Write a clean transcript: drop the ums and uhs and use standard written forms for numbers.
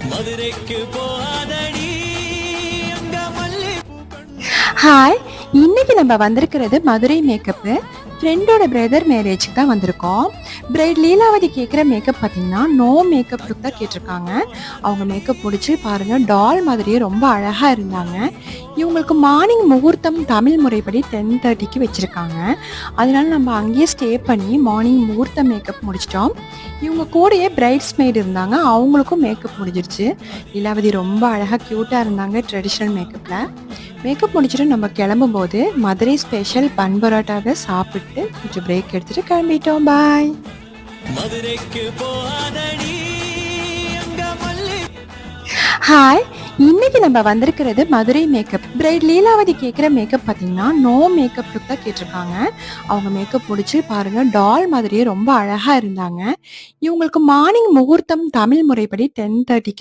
மதுரைக்கு போகாதடி அங்க மல்லி. ஹாய், இன்னைக்கு நம்ம வந்திருக்கிறது மதுரை மேக்கப்பு. ஃப்ரெண்டோட பிரதர் மேரேஜுக்கு தான் வந்திருக்கோம். பிரைட் லீலாவதி கேட்குற மேக்கப் பார்த்தீங்கன்னா நோ மேக்கப் லுக் தான் கேட்டிருக்காங்க. அவங்க மேக்கப் முடிச்சு பாருங்கள், டால் மாதிரியே ரொம்ப அழகாக இருந்தாங்க. இவங்களுக்கு மார்னிங் முகூர்த்தம் தமிழ் முறைப்படி 10:30க்கு வச்சுருக்காங்க. அதனால நம்ம அங்கேயே ஸ்டே பண்ணி மார்னிங் முகூர்த்தம் மேக்கப் முடிச்சிட்டோம். இவங்க கூடயே பிரைட்ஸ் மெய்டு இருந்தாங்க, அவங்களுக்கும் மேக்கப் முடிஞ்சிருச்சு. லீலாவதி ரொம்ப அழகாக க்யூட்டாக இருந்தாங்க ட்ரெடிஷ்னல் மேக்கப்பில். மேக்கப் முடிச்சுட்டு நம்ம கிளம்பும்போது மதுரை ஸ்பெஷல் பன் பரோட்டாவை சாப்பிட்டு கொஞ்சம் பிரேக் எடுத்துட்டு கிளம்பிட்டோம். பாய். மதுரைக்கு போகாதடி அங்க மல்லி. ஹாய், இன்னைக்கு நம்ம வந்திருக்கிறது மதுரை மேக்கப். பிரைட் லீலாவதி கேட்குற மேக்கப் பார்த்தீங்கன்னா நோ மேக்கப் லுக் தான் கேட்டிருக்காங்க. அவங்க மேக்கப் முடிச்சு பாருங்கள், டால் மாதிரியே ரொம்ப அழகாக இருந்தாங்க. இவங்களுக்கு மார்னிங் முகூர்த்தம் தமிழ் முறைப்படி 10:30க்கு